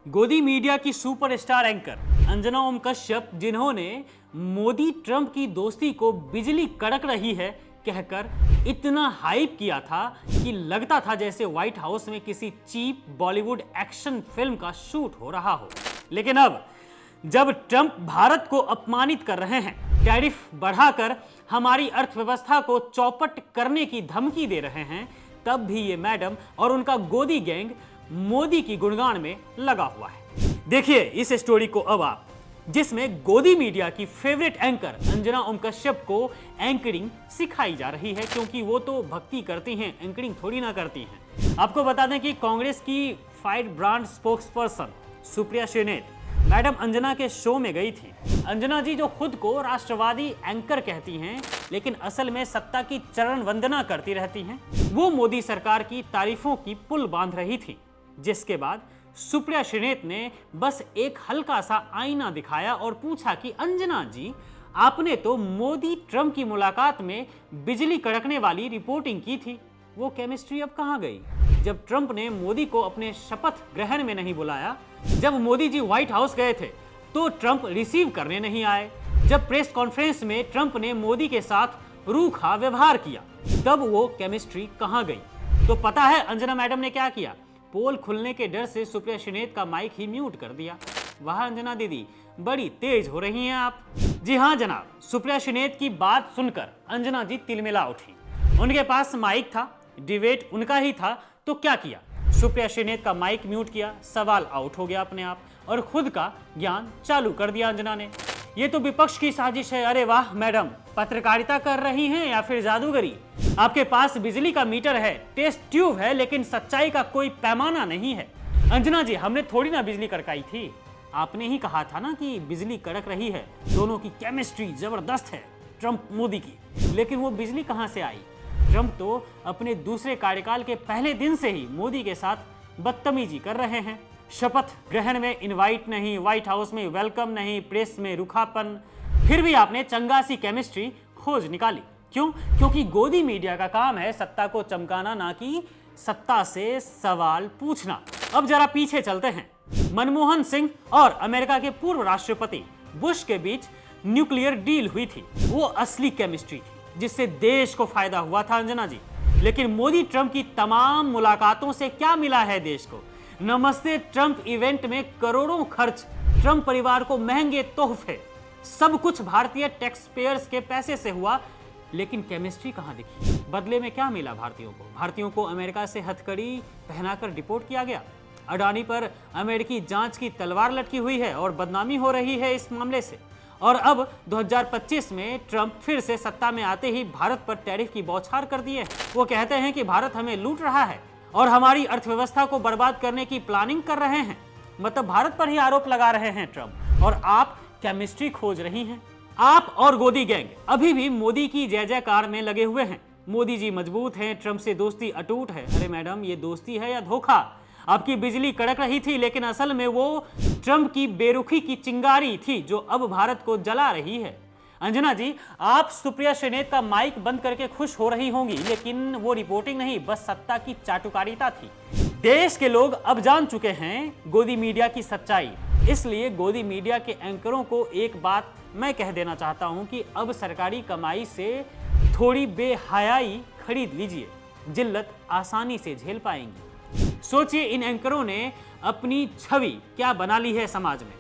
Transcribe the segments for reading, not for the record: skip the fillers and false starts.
गोदी मीडिया की superstar anchor Anjana Om Kashyap, जिन्होंने मोदी ट्रंप की दोस्ती को बिजली कड़क रही है कहकर इतना हाइप किया था कि लगता था जैसे व्हाइट हाउस में किसी चीप बॉलीवुड एक्शन फिल्म का शूट हो रहा हो। लेकिन अब जब ट्रंप भारत को अपमानित कर रहे हैं, टैरिफ बढ़ाकर हमारी अर्थव्यवस्था को चौपट करने की धमकी दे रहे हैं, तब भी ये मैडम और उनका गोदी गैंग मोदी की गुणगान में लगा हुआ है। देखिए इस स्टोरी को अब आप, जिसमें गोदी मीडिया की फेवरेट एंकर अंजना ओम कश्यप को एंकरिंग सिखाई जा रही है, क्योंकि वो तो भक्ति करती हैं, एंकरिंग थोड़ी ना करती हैं। आपको बता दें कि कांग्रेस की fight brand spokesperson Supriya Shrinate madam Anjana के शो में गई थी। अंजना जी जो खुद को राष्ट्रवादी एंकर कहती हैं, लेकिन असल में सत्ता की चरण वंदना करती रहती हैं, वो मोदी सरकार की तारीफों की पुल बांध रही थी। जिसके बाद सुप्रिया श्रीनेत ने बस एक हल्का सा आईना दिखाया और पूछा कि अंजना जी, आपने तो मोदी ट्रंप की मुलाकात में बिजली कड़कने वाली रिपोर्टिंग की थी, वो केमिस्ट्री अब कहां गई? जब ट्रंप ने मोदी को अपने शपथ ग्रहण में नहीं बुलाया, जब मोदी जी व्हाइट हाउस गए थे तो ट्रंप रिसीव करने नहीं आए, जब प्रेस कॉन्फ्रेंस में ट्रंप ने मोदी के साथ रूखा व्यवहार किया, तब वो केमिस्ट्री कहां गई? तो पता है अंजना मैडम ने क्या किया? पोल खुलने के डर से सुप्रिया श्रीनेत का माइक ही म्यूट कर दिया। वाह अंजना दीदी, बड़ी तेज हो रही हैं आप। जी हाँ जनाब, सुप्रिया श्रीनेत की बात सुनकर अंजना जी तिलमिला उठी। उनके पास माइक था, डिबेट उनका ही था, तो क्या किया? सुप्रिया श्रीनेत का माइक म्यूट किया, सवाल आउट हो गया अपने आप, और खुद का ज्ञान चालू कर दिया अंजना ने। ये तो विपक्ष की साजिश है। अरे वाह मैडम, पत्रकारिता कर रही हैं या फिर जादूगरी? आपके पास बिजली का मीटर है, टेस्ट ट्यूब है, लेकिन सच्चाई का कोई पैमाना नहीं है। अंजना जी, हमने थोड़ी ना बिजली कड़काई थी, आपने ही कहा था ना कि बिजली कड़क रही है, दोनों की केमिस्ट्री जबरदस्त है ट्रंप मोदी की। लेकिन वो बिजली कहां से आई? ट्रंप तो अपने दूसरे कार्यकाल के पहले दिन से ही मोदी के साथ बदतमीजी कर रहे हैं। शपथ ग्रहण में इनवाइट नहीं, व्हाइट हाउस में वेलकम नहीं, प्रेस में रुखापन, फिर भी आपने चंगासी केमिस्ट्री खोज निकाली। क्यों? क्योंकि गोदी मीडिया का काम है सत्ता को चमकाना, ना कि सत्ता से सवाल पूछना। अब जरा पीछे चलते हैं। मनमोहन सिंह और अमेरिका के पूर्व राष्ट्रपति बुश के बीच न्यूक्लियर डील हुई थी, वो असली केमिस्ट्री थी जिससे देश को फायदा हुआ था अंजना जी। लेकिन मोदी ट्रंप की तमाम मुलाकातों से क्या मिला है देश को? नमस्ते ट्रंप इवेंट में करोड़ों खर्च, ट्रंप परिवार को महंगे तोहफे, सब कुछ भारतीय टैक्स पेयर्स के पैसे से हुआ। लेकिन केमिस्ट्री कहां दिखी? बदले में क्या मिला भारतीयों को? भारतीयों को अमेरिका से हथकड़ी पहनाकर डिपोर्ट किया गया। अडानी पर अमेरिकी जांच की तलवार लटकी हुई है और बदनामी हो रही है इस मामले से। और अब 2025 में ट्रंप फिर से सत्ता में आते ही भारत पर टैरिफ की बौछार कर दिए। वो कहते हैं कि भारत हमें लूट रहा है और हमारी अर्थव्यवस्था को बर्बाद करने की प्लानिंग कर रहे हैं। मतलब भारत पर ही आरोप लगा रहे हैं ट्रंप, और आप केमिस्ट्री खोज रही हैं। आप और गोदी गैंग अभी भी मोदी की जय जयकार में लगे हुए हैं। मोदी जी मजबूत हैं, ट्रंप से दोस्ती अटूट है। अरे मैडम, ये दोस्ती है या धोखा? आपकी बिजली कड़क रही थी, लेकिन असल में वो ट्रंप की बेरुखी की चिंगारी थी जो अब भारत को जला रही है। अंजना जी, आप सुप्रिया श्रीनेत का माइक बंद करके खुश हो रही होंगी, लेकिन वो रिपोर्टिंग नहीं, बस सत्ता की चाटुकारिता थी। देश के लोग अब जान चुके हैं गोदी मीडिया की सच्चाई। इसलिए गोदी मीडिया के एंकरों को एक बात मैं कह देना चाहता हूं कि अब सरकारी कमाई से थोड़ी बेहयाई खरीद लीजिए, जिल्लत आसानी से झेल पाएंगी। सोचिए, इन एंकरों ने अपनी छवि क्या बना ली है समाज में।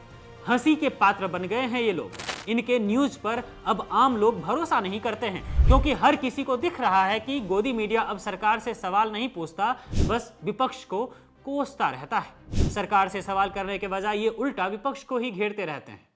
हंसी के पात्र बन गए हैं ये लोग। इनके न्यूज पर अब आम लोग भरोसा नहीं करते हैं, क्योंकि हर किसी को दिख रहा है कि गोदी मीडिया अब सरकार से सवाल नहीं पूछता, बस विपक्ष को कोसता रहता है। सरकार से सवाल करने के बजाय ये उल्टा विपक्ष को ही घेरते रहते हैं।